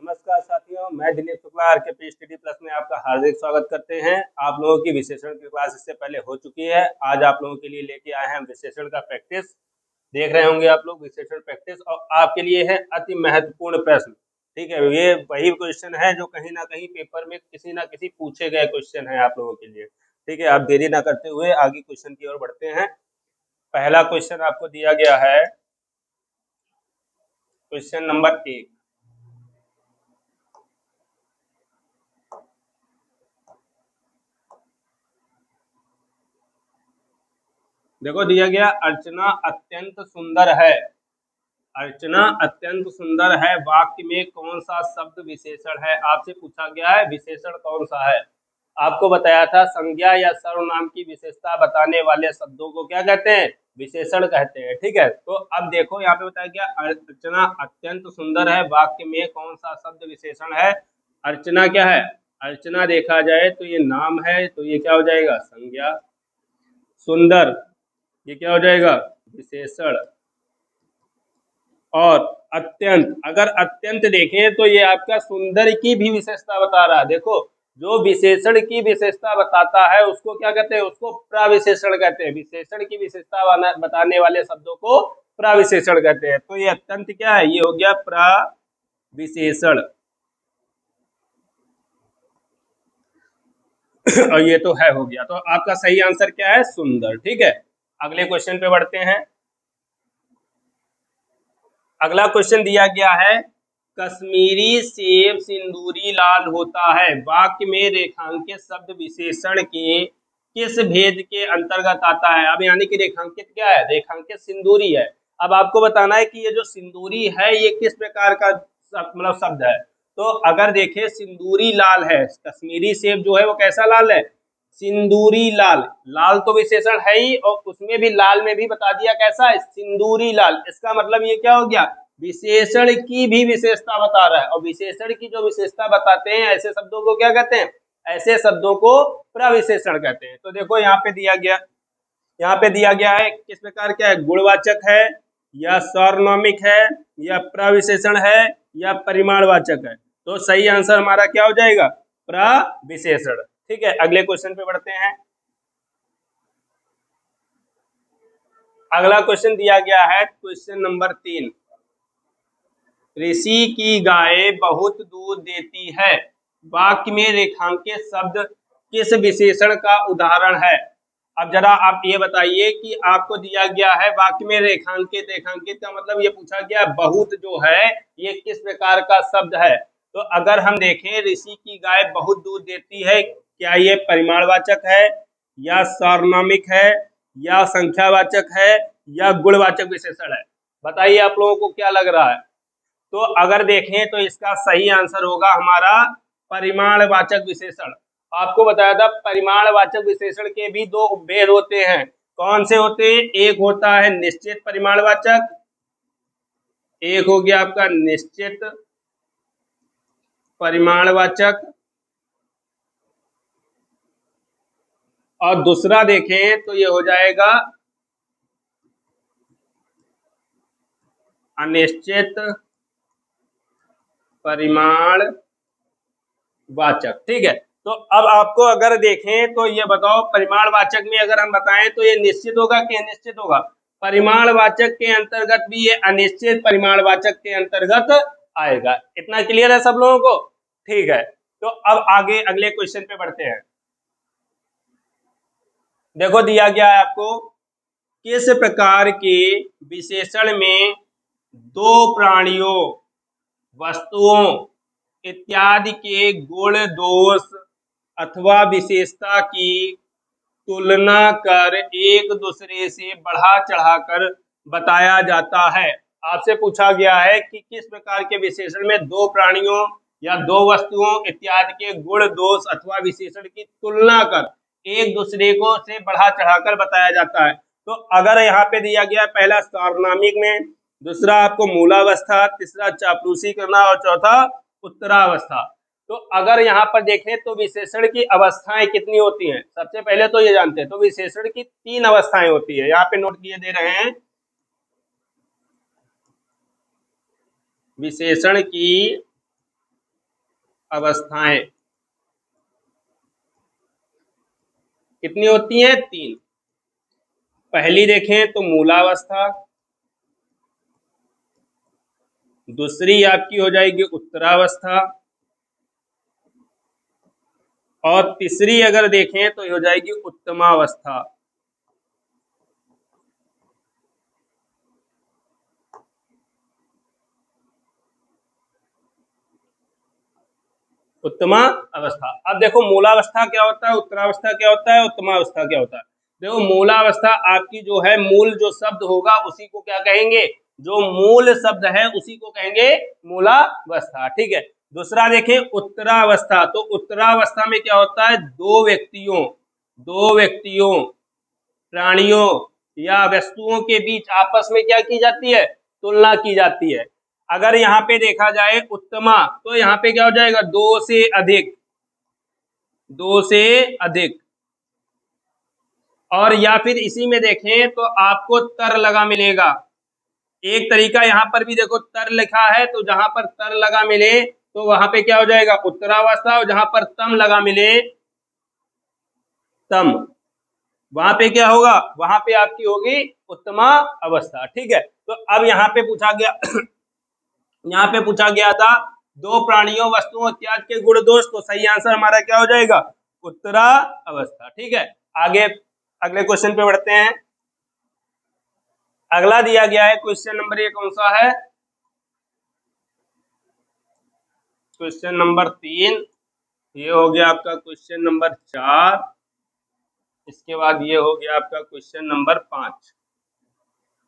नमस्कार साथियों, मैं Dilip Shukla RK study plus में आपका हार्दिक स्वागत करते हैं। आप लोगों की विशेषण की क्लास इससे पहले हो चुकी है। आज आप लोगों के लिए लेके आए हैं विशेषण का प्रैक्टिस। देख रहे होंगे आप लोग विशेषण प्रैक्टिस, और आपके लिए है अति महत्वपूर्ण प्रश्न। ठीक है, ये वही क्वेश्चन है जो कहीं ना कहीं पेपर में किसी ना किसी पूछे गए क्वेश्चन है आप लोगों के लिए। ठीक है, आप देरी ना करते हुए आगे क्वेश्चन की ओर बढ़ते हैं। पहला क्वेश्चन आपको दिया गया है, क्वेश्चन नंबर 1। देखो दिया गया, अर्चना अत्यंत सुंदर है। अर्चना अत्यंत सुंदर है वाक्य में कौन सा शब्द विशेषण है? आपसे पूछा गया है विशेषण कौन सा है। आपको बताया था संज्ञा या सर्वनाम की विशेषता बताने वाले शब्दों को क्या कहते हैं? विशेषण कहते हैं। ठीक है, तो अब देखो यहाँ पे बताया गया अर्चना अत्यंत सुंदर है वाक्य में कौन सा शब्द विशेषण है। अर्चना क्या है? अर्चना देखा जाए तो ये नाम है, तो ये क्या हो जाएगा? संज्ञा। सुंदर ये क्या हो जाएगा? विशेषण। और अत्यंत, अगर अत्यंत देखें तो ये आपका सुंदर की भी विशेषता बता रहा है। देखो, जो विशेषण की विशेषता बताता है उसको क्या कहते हैं? उसको प्रविशेषण कहते हैं। विशेषण की विशेषता बताने वाले शब्दों को प्रविशेषण कहते हैं। तो ये अत्यंत क्या है? ये हो गया प्रविशेषण। और ये तो है, हो गया। तो आपका सही आंसर क्या है? सुंदर। ठीक है, अगले क्वेश्चन पे बढ़ते हैं। अगला क्वेश्चन दिया गया है, कश्मीरी सेब सिंदूरी लाल होता है वाक्य में रेखांकित शब्द विशेषण के किस भेद के अंतर्गत आता है? अब यानी कि रेखांकित क्या है? रेखांकित सिंदूरी है। अब आपको बताना है कि ये जो सिंदूरी है ये किस प्रकार का मतलब शब्द है। तो अगर देखें सिंदूरी लाल है, कश्मीरी सेब जो है वो कैसा लाल है? सिंदूरी लाल। लाल तो विशेषण है ही, और उसमें भी लाल में भी बता दिया कैसा है? सिंदूरी लाल। इसका मतलब ये क्या हो गया? विशेषण की भी विशेषता बता रहा है। और विशेषण की जो विशेषता बताते हैं ऐसे शब्दों को क्या कहते हैं? ऐसे शब्दों को प्रविशेषण कहते हैं। तो देखो यहाँ पे दिया गया, यहाँ पे दिया गया है किस प्रकार क्या है? गुणवाचक है या सार्वनामिक है या प्रविशेषण है या परिमाणवाचक है? तो सही आंसर हमारा क्या हो जाएगा? प्रविशेषण। ठीक है, अगले क्वेश्चन पे बढ़ते हैं। अगला क्वेश्चन दिया गया है, क्वेश्चन नंबर 3। ऋषि की गाय बहुत दूध देती है वाक्य में रेखांकित शब्द किस विशेषण का उदाहरण है? अब जरा आप ये बताइए कि आपको दिया गया है वाक्य में रेखांकित, रेखांकित का मतलब ये पूछा गया बहुत जो है ये किस प्रकार का शब्द है। तो अगर हम देखें ऋषि की गाय बहुत दूध देती है, क्या ये परिमाणवाचक है या सार्वनामिक है या संख्यावाचक है या गुणवाचक विशेषण है? बताइए आप लोगों को क्या लग रहा है। तो अगर देखें तो इसका सही आंसर होगा हमारा परिमाणवाचक विशेषण। आपको बताया था परिमाणवाचक विशेषण के भी दो भेद होते हैं। कौन से होते हैं? एक होता है निश्चित परिमाणवाचक, एक हो गया आपका निश्चित परिमाणवाचक, और दूसरा देखें तो ये हो जाएगा अनिश्चित परिमाणवाचक। ठीक है, तो अब आपको अगर देखें तो ये बताओ परिमाणवाचक में अगर हम बताएं तो ये निश्चित होगा कि अनिश्चित होगा? परिमाणवाचक के अंतर्गत भी ये अनिश्चित परिमाणवाचक के अंतर्गत आएगा। इतना क्लियर है सब लोगों को? ठीक है, तो अब आगे अगले क्वेश्चन पे बढ़ते हैं। देखो दिया गया है आपको, किस प्रकार के विशेषण में दो प्राणियों, वस्तुओं इत्यादि के गुण दोष अथवा विशेषता की तुलना कर एक दूसरे से बढ़ा चढ़ाकर बताया जाता है? आपसे पूछा गया है कि किस प्रकार के विशेषण में दो प्राणियों या दो वस्तुओं इत्यादि के गुण दोष अथवा विशेषण की तुलना कर एक दूसरे को से बढ़ा चढ़ाकर बताया जाता है। तो अगर यहाँ पे दिया गया पहला सार्वनामिक में, दूसरा आपको मूलावस्था, तीसरा चापलूसी करना और चौथा उत्तरावस्था। तो अगर यहाँ पर देखें तो विशेषण की अवस्थाएं कितनी होती हैं? सबसे पहले तो ये जानते हैं, तो विशेषण की 3 अवस्थाएं होती है। यहाँ पे नोट किए दे रहे हैं, विशेषण की अवस्थाएं कितनी होती हैं? 3। पहली देखें तो मूलावस्था, दूसरी आपकी हो जाएगी उत्तरावस्था, और तीसरी अगर देखें तो ये हो जाएगी उत्तमावस्था। उत्तमा अवस्था। अब देखो मूलावस्था क्या होता है, उत्तरावस्था क्या होता है, उत्तमावस्था क्या होता है। देखो मूलावस्था आपकी जो है, मूल जो शब्द होगा उसी को क्या कहेंगे, जो मूल शब्द है उसी को कहेंगे मूलावस्था, ठीक है। दूसरा देखें उत्तरावस्था, तो उत्तरावस्था में क्या होता है, दो व्यक्तियों प्राणियों या वस्तुओं के बीच आपस में क्या की जाती है, तुलना की जाती है। अगर यहाँ पे देखा जाए उत्तमा, तो यहाँ पे क्या हो जाएगा, दो से अधिक। और या फिर इसी में देखें तो आपको तर लगा मिलेगा। एक तरीका यहाँ पर भी देखो, तर लिखा है तो जहां पर तर लगा मिले तो वहां पे क्या हो जाएगा, उत्तरावस्था, और जहां पर तम लगा मिले, तम, वहां पे क्या होगा, वहां पे आपकी होगी उत्तमा अवस्था, ठीक है। तो अब यहाँ पे पूछा गया यहाँ पे पूछा गया था दो प्राणियों वस्तुओं इत्यादि के गुण दोष, तो सही आंसर हमारा क्या हो जाएगा, उत्तरा अवस्था, ठीक है। आगे अगले क्वेश्चन पे बढ़ते हैं। अगला दिया गया है क्वेश्चन नंबर, ये कौन सा है, क्वेश्चन नंबर 3। ये हो गया आपका क्वेश्चन नंबर 4। इसके बाद ये हो गया आपका क्वेश्चन नंबर 5।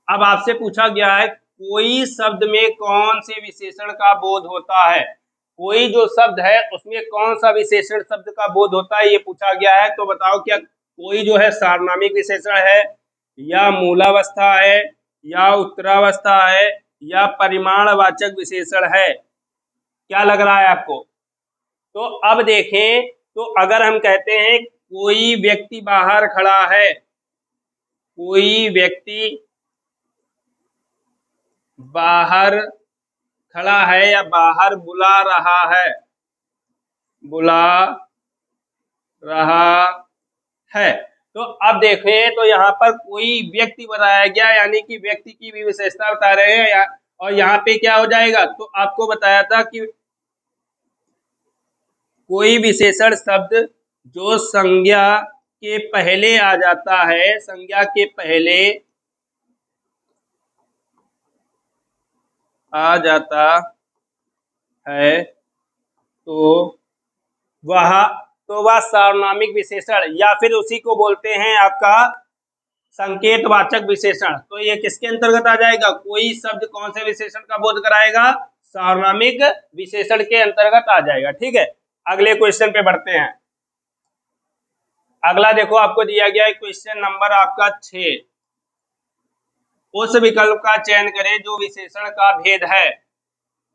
अब आपसे पूछा गया है कोई शब्द में कौन से विशेषण का बोध होता है, कोई जो शब्द है उसमें कौन सा विशेषण शब्द का बोध होता है, ये पूछा गया है। तो बताओ क्या कोई जो है सार्वनामिक विशेषण है, या मूलावस्था है, या उत्तरावस्था है, या परिमाणवाचक विशेषण है, क्या लग रहा है आपको। तो अब देखें, तो अगर हम कहते हैं कोई व्यक्ति बाहर खड़ा है, कोई व्यक्ति बाहर खड़ा है या बाहर बुला रहा है, तो अब देखें तो यहाँ पर कोई व्यक्ति बताया गया, यानी कि व्यक्ति की भी विशेषता बता रहे हैं, और यहाँ पे क्या हो जाएगा, तो आपको बताया था कि कोई विशेषण शब्द जो संज्ञा के पहले आ जाता है, संज्ञा के पहले आ जाता है, तो वह सार्वनामिक विशेषण, या फिर उसी को बोलते हैं आपका संकेतवाचक विशेषण। तो ये किसके अंतर्गत आ जाएगा, कोई शब्द कौन से विशेषण का बोध कराएगा, सार्वनामिक विशेषण के अंतर्गत आ जाएगा, ठीक है। अगले क्वेश्चन पे बढ़ते हैं। अगला देखो आपको दिया गया है क्वेश्चन नंबर आपका 6। उस विकल्प का चयन करें जो विशेषण का भेद है।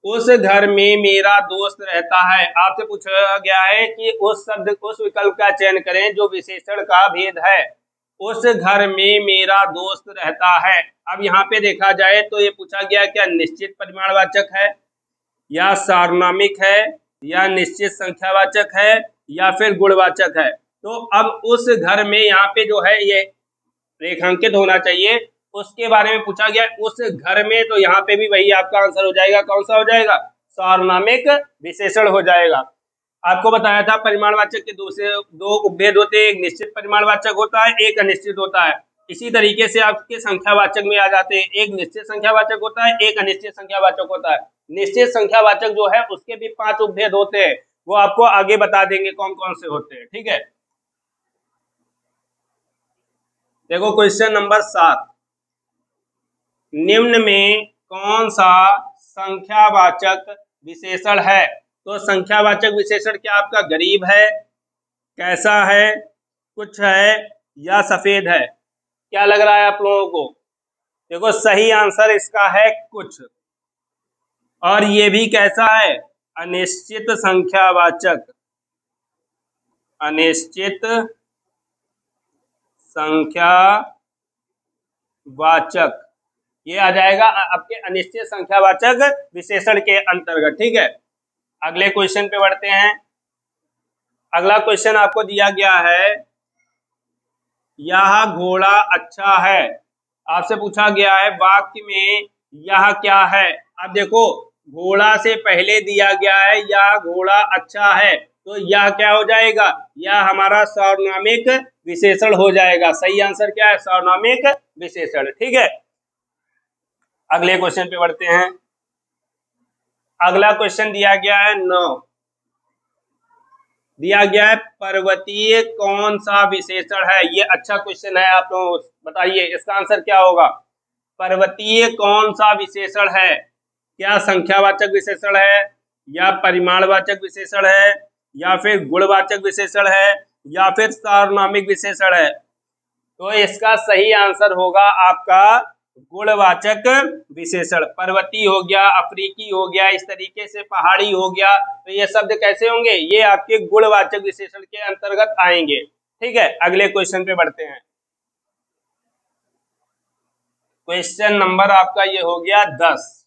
उस घर में मेरा दोस्त रहता है, आपसे पूछा गया है कि उस विकल्प का चयन करें जो विशेषण का भेद है। उस घर में मेरा दोस्त रहता है। अब यहाँ पे देखा जाए तो ये पूछा गया क्या निश्चित परिमाणवाचक है, या सार्वनामिक है, या निश्चित संख्यावाचक है, या फिर गुणवाचक है। तो अब उस घर में यहाँ पे जो है ये रेखांकित होना चाहिए, उसके बारे में पूछा गया उस घर में, तो यहाँ पे भी वही आपका आंसर हो जाएगा, कौन सा हो जाएगा, सार्वनामिक विशेषण हो जाएगा। आपको बताया था परिमाणवाचक के दो उपभेद होते हैं, एक निश्चित परिमाणवाचक होता है, एक अनिश्चित होता है। इसी तरीके से आपके संख्यावाचक में आ जाते हैं, एक निश्चित संख्यावाचक होता है, एक अनिश्चित संख्यावाचक होता है। निश्चित संख्यावाचक जो है उसके भी 5 उपभेद होते हैं, वो आपको आगे बता देंगे कौन कौन से होते हैं, ठीक है। देखो क्वेश्चन नंबर 7, निम्न में कौन सा संख्यावाचक विशेषण है। तो संख्यावाचक विशेषण क्या आपका गरीब है, कैसा है, कुछ है, या सफेद है, क्या लग रहा है आप लोगों को। देखो सही आंसर इसका है कुछ, और ये भी कैसा है, अनिश्चित संख्यावाचक, अनिश्चित संख्यावाचक, ये आ जाएगा आपके अनिश्चित संख्यावाचक विशेषण के अंतर्गत, ठीक है। अगले क्वेश्चन पे बढ़ते हैं। अगला क्वेश्चन आपको दिया गया है, यह घोड़ा अच्छा है। आपसे पूछा गया है वाक्य में यह क्या है। अब देखो, घोड़ा से पहले दिया गया है यह घोड़ा अच्छा है, तो यह क्या हो जाएगा, यह हमारा सार्वनामिक विशेषण हो जाएगा। सही आंसर क्या है, सार्वनामिक विशेषण। ठीक है, अगले क्वेश्चन पे बढ़ते हैं। अगला क्वेश्चन दिया गया है 9, दिया गया है पर्वतीय कौन सा विशेषण है। ये अच्छा क्वेश्चन है, आप लोग बताइए इसका आंसर क्या होगा। पर्वतीय कौन सा विशेषण है, क्या संख्यावाचक विशेषण है, या परिमाणवाचक विशेषण है, या फिर गुणवाचक विशेषण है, या फिर सार्वनामिक विशेषण है। तो इसका सही आंसर होगा आपका गुणवाचक विशेषण। पर्वतीय हो गया, अफ्रीकी हो गया, इस तरीके से पहाड़ी हो गया, तो ये शब्द कैसे होंगे, ये आपके गुणवाचक विशेषण के अंतर्गत आएंगे। ठीक है, अगले क्वेश्चन पे बढ़ते हैं। क्वेश्चन नंबर आपका ये हो गया 10।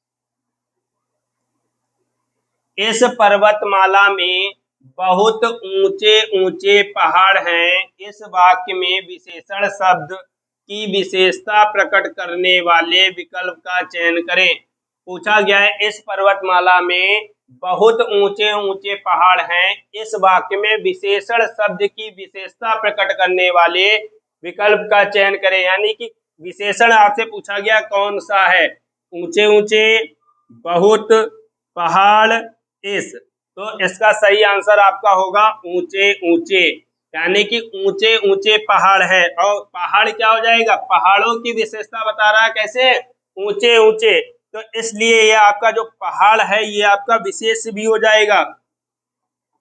इस पर्वतमाला में बहुत ऊंचे ऊंचे पहाड़ हैं। इस वाक्य में विशेषण शब्द की विशेषता प्रकट करने वाले विकल्प का चयन करें। पूछा गया है इस पर्वतमाला में बहुत ऊंचे ऊंचे पहाड़ हैं। इस वाक्य में विशेषण शब्द की विशेषता प्रकट करने वाले विकल्प का चयन करें। यानी कि विशेषण आपसे पूछा गया कौन सा है, ऊंचे ऊंचे, बहुत, पहाड़, इस। तो इसका सही आंसर आपका होगा ऊंचे ऊंचे, यानी कि ऊंचे ऊंचे पहाड़ है। और पहाड़ क्या हो जाएगा, पहाड़ों की विशेषता बता रहा है, कैसे, ऊंचे ऊंचे। तो इसलिए ये आपका जो पहाड़ है ये आपका विशेष भी हो जाएगा।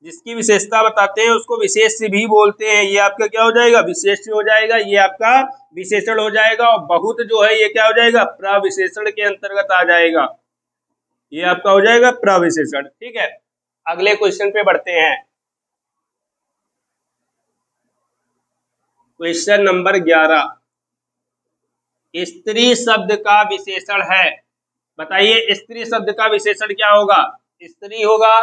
जिसकी विशेषता बताते हैं उसको विशेष भी बोलते हैं। ये आपका क्या हो जाएगा, विशेष हो जाएगा, ये आपका विशेषण हो जाएगा। और बहुत जो है ये क्या हो जाएगा, प्रविशेषण के अंतर्गत आ जाएगा। ये आपका हो जाएगा प्रविशेषण। ठीक है, अगले क्वेश्चन पे बढ़ते हैं। क्वेश्चन नंबर 11, स्त्री शब्द का विशेषण है। बताइए स्त्री शब्द का विशेषण क्या होगा, स्त्री होगा,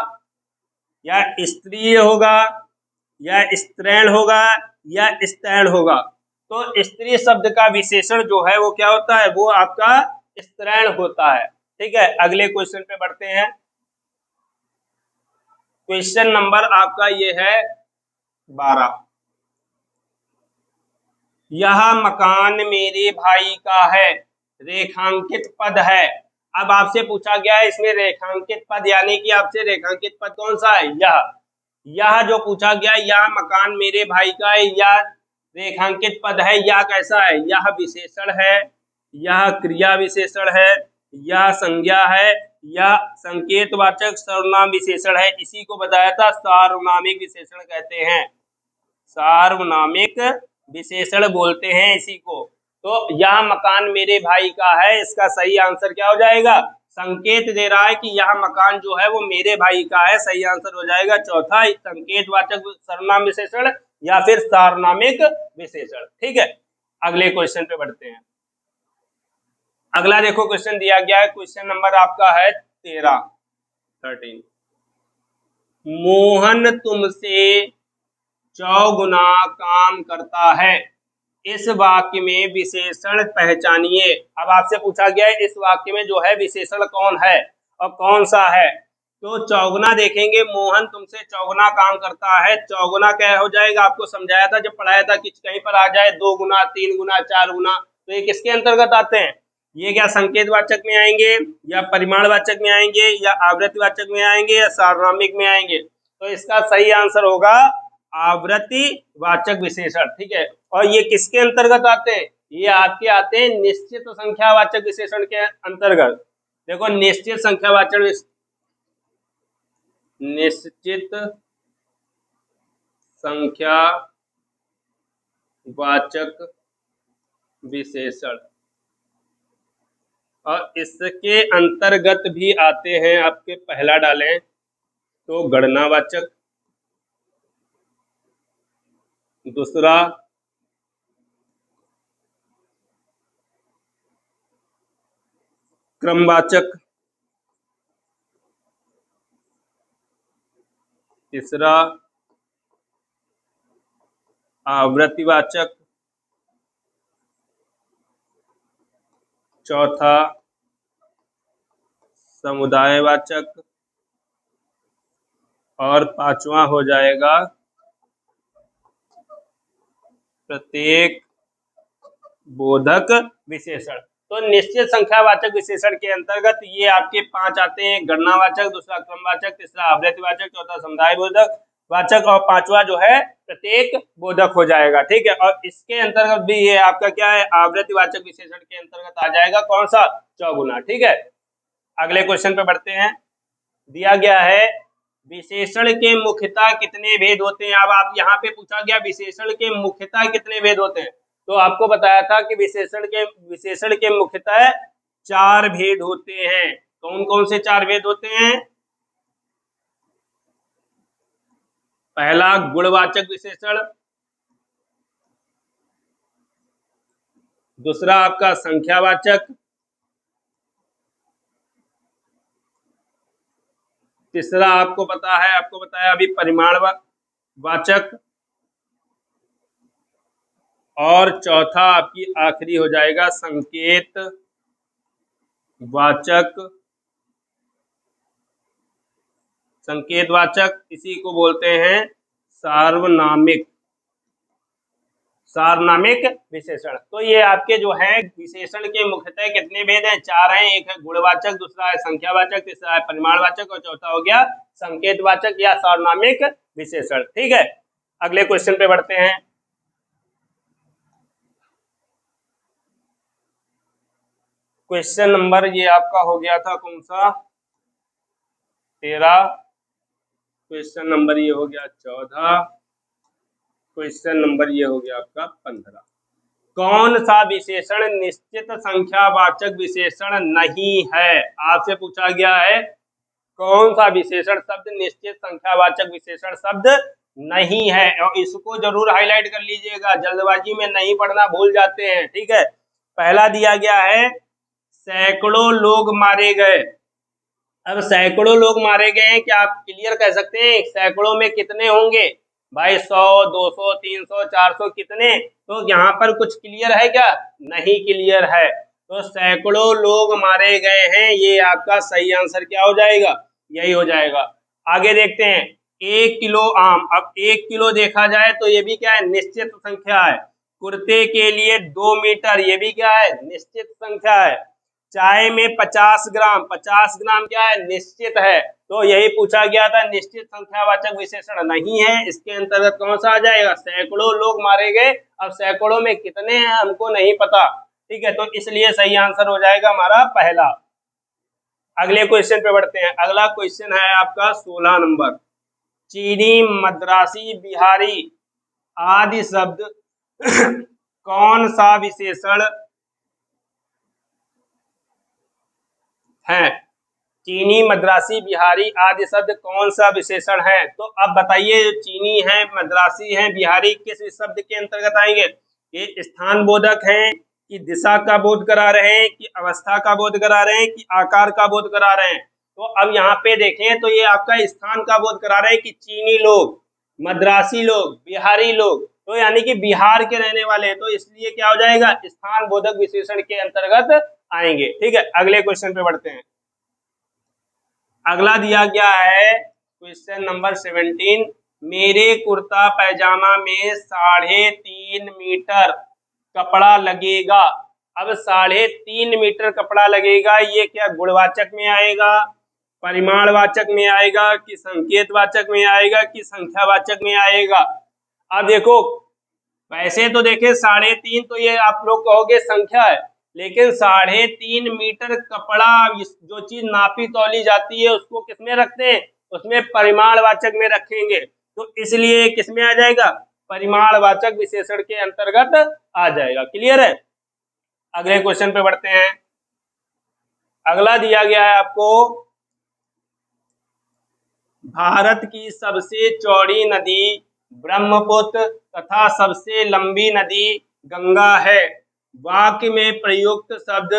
या स्त्री होगा, या स्त्रैण होगा, या स्त्रैण होगा। तो स्त्री शब्द का विशेषण जो है वो क्या होता है, वो आपका स्त्रैण होता है। ठीक है, अगले क्वेश्चन पे बढ़ते हैं। क्वेश्चन नंबर आपका ये है 12, यह मकान मेरे भाई का है, रेखांकित पद है। अब आपसे पूछा गया है इसमें रेखांकित पद, यानी कि आपसे रेखांकित पद कौन सा है, यह जो पूछा गया, यह मकान मेरे भाई का है, यह रेखांकित पद है। यह कैसा है, यह विशेषण है, यह क्रिया विशेषण है, यह संज्ञा है, यह संकेतवाचक सर्वनाम विशेषण है। इसी को बताया था सार्वनामिक विशेषण कहते हैं, सार्वनामिक विशेषण बोलते हैं इसी को। तो यह मकान मेरे भाई का है, इसका सही आंसर क्या हो जाएगा, संकेत दे रहा है कि यह मकान जो है वो मेरे भाई का है। सही आंसर हो जाएगा चौथा, संकेतवाचक सर्वनाम विशेषण या फिर सार्वनामिक विशेषण। ठीक है, अगले क्वेश्चन पे बढ़ते हैं। अगला देखो क्वेश्चन दिया गया है, क्वेश्चन नंबर आपका है 13। मोहन तुमसे चौगुना काम करता है। इस वाक्य में विशेषण पहचानिए। अब आपसे पूछा गया है इस वाक्य में जो है विशेषण कौन है और कौन सा है। तो चौगुना देखेंगे, मोहन तुमसे चौगुना काम करता है। चौगुना क्या हो जाएगा, आपको समझाया था जब पढ़ाया था कि कहीं पर आ जाए 2 गुना, 3 गुना, 4 गुना, तो ये किसके अंतर्गत आते हैं, ये क्या संकेतवाचक में आएंगे, या परिमाणवाचक में आएंगे, या आवृत्तिवाचक में आएंगे, या सार्वनामिक में आएंगे। तो इसका सही आंसर होगा आवृत्तिवाचक विशेषण। ठीक है, और ये किसके अंतर्गत आते हैं, ये आपके आते हैं निश्चित संख्यावाचक विशेषण के अंतर्गत। देखो निश्चित संख्यावाचक, निश्चित संख्यावाचक विशेषण, और इसके अंतर्गत भी आते हैं आपके, पहला डालें तो गणनावाचक, दूसरा क्रमवाचक, तीसरा आवृत्तिवाचक, चौथा समुदायवाचक, और पांचवा हो जाएगा प्रत्येक बोधक विशेषण। तो निश्चित संख्यावाचक विशेषण के अंतर्गत ये आपके 5 आते हैं, गणनावाचक, दूसरा क्रमवाचक, तीसरा आवृत्तिवाचक, चौथा समुदाय बोधक वाचक, और पांचवा जो है प्रत्येक बोधक हो जाएगा। ठीक है, और इसके अंतर्गत भी ये आपका क्या है, आवृत्तिवाचक विशेषण के अंतर्गत आ जाएगा कौन सा, चौगुना। ठीक है, अगले क्वेश्चन पे बढ़ते हैं। दिया गया है विशेषण के मुख्यतः कितने भेद होते हैं। अब आप यहाँ पे पूछा गया विशेषण के मुख्यतः कितने भेद होते हैं, तो आपको बताया था कि विशेषण के मुख्यतः 4 भेद होते हैं। कौन कौन से 4 भेद होते हैं। पहला गुणवाचक विशेषण, दूसरा आपका संख्यावाचक, तीसरा आपको बताया अभी परिमाणवाचक, और चौथा आपकी आखिरी हो जाएगा संकेत वाचक। संकेतवाचक इसी को बोलते हैं सार्वनामिक विशेषण। तो ये आपके जो है विशेषण के मुख्यतः कितने भेद हैं, 4 हैं। एक है गुणवाचक, दूसरा है संख्यावाचक, तीसरा है परिमाणवाचक, और चौथा हो गया संकेतवाचक या सार्वनामिक विशेषण। ठीक है, अगले क्वेश्चन पे बढ़ते हैं। क्वेश्चन नंबर ये आपका हो गया था कौन सा, 13। क्वेश्चन नंबर ये हो गया 14। क्वेश्चन नंबर ये हो गया आपका 15। कौन सा विशेषण निश्चित संख्यावाचक विशेषण नहीं है। आपसे पूछा गया है कौन सा विशेषण शब्द निश्चित संख्यावाचक विशेषण शब्द नहीं है, और इसको जरूर हाईलाइट कर लीजिएगा, जल्दबाजी में नहीं पढ़ना, भूल जाते हैं। ठीक है, पहला दिया गया है सैकड़ों लोग मारे गए। अब सैकड़ों लोग मारे गए हैं, क्या आप क्लियर कह सकते हैं सैकड़ों में कितने होंगे भाई, 100, 200, 300, 400 कितने। तो यहाँ पर कुछ क्लियर है क्या, नहीं क्लियर है। तो सैकड़ों लोग मारे गए हैं, ये आपका सही आंसर क्या हो जाएगा, यही हो जाएगा। आगे देखते हैं 1 किलो आम। अब 1 किलो देखा जाए तो ये भी क्या है, निश्चित संख्या है। कुर्ते के लिए 2 मीटर, ये भी क्या है, निश्चित संख्या है। चाय में 50 ग्राम, 50 ग्राम क्या है, निश्चित है। तो यही पूछा गया था, निश्चित संख्यावाचक विशेषण नहीं है, इसके अंतर्गत कौन सा आ जाएगा, सैकड़ों लोग मारे गए। अब सैकड़ों में कितने हैं हमको नहीं पता। ठीक है, तो इसलिए सही आंसर हो जाएगा हमारा पहला। अगले क्वेश्चन पे बढ़ते हैं। अगला क्वेश्चन है आपका 16 नंबर। चीनी, मद्रासी, बिहारी आदि शब्द कौन सा विशेषण है। चीनी, मद्रासी, बिहारी आदि शब्द कौन सा विशेषण है। तो अब बताइए, चीनी है, मद्रासी है, बिहारी किस शब्द के अंतर्गत आएंगे। ये स्थान बोधक हैं, कि दिशा का बोध करा रहे हैं, कि अवस्था का बोध करा रहे हैं, कि आकार का बोध करा रहे हैं। तो अब यहाँ पे देखें तो ये आपका स्थान का बोध करा रहे हैं कि चीनी लोग, मद्रासी लोग, बिहारी लोग, तो यानी कि बिहार के रहने वाले, तो इसलिए क्या हो जाएगा, स्थान बोधक विशेषण के अंतर्गत आएंगे। ठीक है, अगले क्वेश्चन पे बढ़ते हैं। अगला दिया गया है क्वेश्चन नंबर 17। मेरे कुर्ता पैजामा में 3.5 मीटर कपड़ा लगेगा। अब 3.5 मीटर कपड़ा लगेगा, ये क्या गुणवाचक में आएगा, परिमाणवाचक में आएगा, कि संकेतवाचक में आएगा, कि संख्यावाचक में आएगा। अब देखो, वैसे तो देखे 3.5 तो ये आप लोग कहोगे संख्या है, लेकिन 3.5 मीटर कपड़ा, जो चीज नापी तौली जाती है उसको किसमें रखते हैं, उसमें परिमाणवाचक में रखेंगे। तो इसलिए किसमें आ जाएगा, परिमाणवाचक विशेषण के अंतर्गत आ जाएगा। क्लियर है, अगले क्वेश्चन पे बढ़ते हैं। अगला दिया गया है आपको, भारत की सबसे चौड़ी नदी ब्रह्मपुत्र तथा सबसे लंबी नदी गंगा है। वाक्य में प्रयुक्त शब्द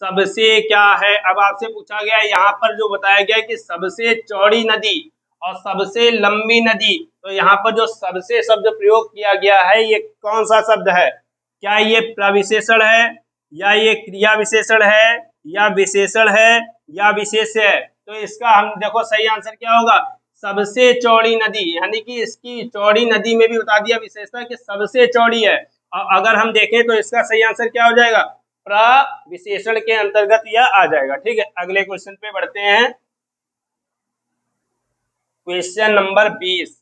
सबसे क्या है। अब आपसे पूछा गया है यहाँ पर जो बताया गया है कि सबसे चौड़ी नदी और सबसे लंबी नदी। तो यहाँ पर जो सबसे शब्द प्रयोग किया गया है ये कौन सा शब्द है? क्या ये प्रविशेषण है, या ये क्रिया विशेषण है, या विशेषण है, या विशेष है? तो इसका हम देखो सही आंसर क्या होगा, सबसे चौड़ी नदी, यानी कि इसकी चौड़ी नदी में भी बता दिया विशेषता कि सबसे चौड़ी है। और अगर हम देखें तो इसका सही आंसर क्या हो जाएगा, प्रविशेषण के अंतर्गत यह आ जाएगा। ठीक है, अगले क्वेश्चन पे बढ़ते हैं। क्वेश्चन नंबर 20,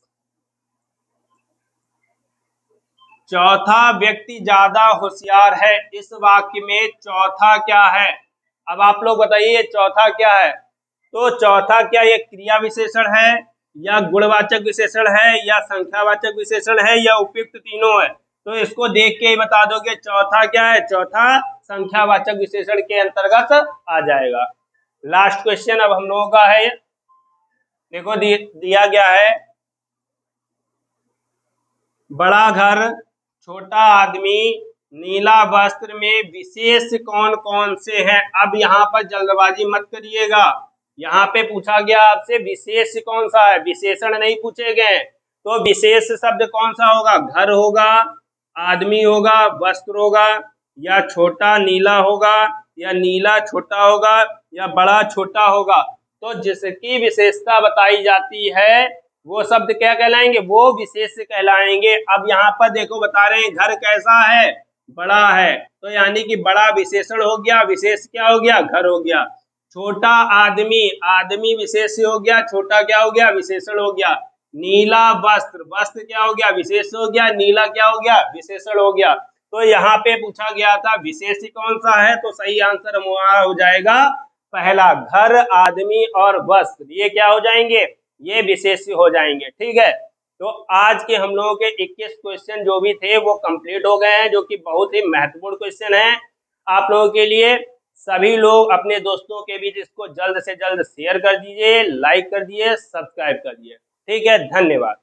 चौथा व्यक्ति ज्यादा होशियार है, इस वाक्य में चौथा क्या है? अब आप लोग बताइए चौथा क्या है? तो चौथा क्या ये क्रिया विशेषण है, या गुणवाचक विशेषण है, या संख्यावाचक विशेषण है, या उपयुक्त तीनों है? तो इसको देख के ही बता दोगे चौथा क्या है। चौथा संख्यावाचक विशेषण के अंतर्गत आ जाएगा। लास्ट क्वेश्चन अब हम लोगों का है, देखो दिया गया है, बड़ा घर, छोटा आदमी, नीला वस्त्र में विशेष कौन कौन से हैं? अब यहाँ पर जल्दबाजी मत करिएगा, यहाँ पे पूछा गया आपसे विशेष कौन सा है, विशेषण नहीं पूछे गए। तो विशेष शब्द कौन सा होगा, घर होगा, आदमी होगा, वस्त्र होगा, या छोटा नीला होगा, या नीला छोटा होगा, या बड़ा छोटा होगा? तो जिसकी विशेषता बताई जाती है वो शब्द क्या कहलाएंगे, वो विशेष कहलाएंगे। अब यहाँ पर देखो बता रहे हैं घर कैसा है, बड़ा है, तो यानी कि बड़ा विशेषण हो गया, विशेष क्या हो गया, घर हो गया। छोटा आदमी, आदमी विशेष हो गया, छोटा क्या हो गया, विशेषण हो गया। नीला वस्त्र, वस्त्र क्या हो गया, विशेष हो गया, नीला क्या हो गया, विशेषण हो गया। तो यहाँ पे पूछा गया था विशेष कौन सा है, तो सही आंसर हमारा हो जाएगा पहला, घर, आदमी और वस्त्र, ये क्या हो जाएंगे, ये विशेष हो जाएंगे। ठीक है, तो आज के हम लोगों के 21 क्वेश्चन जो भी थे वो कंप्लीट हो गए हैं, जो कि बहुत ही महत्वपूर्ण क्वेश्चन है आप लोगों के लिए। सभी लोग अपने दोस्तों के बीच इसको जल्द से जल्द शेयर कर दीजिए, लाइक कर दिए, सब्सक्राइब कर दिए। ठीक है, धन्यवाद।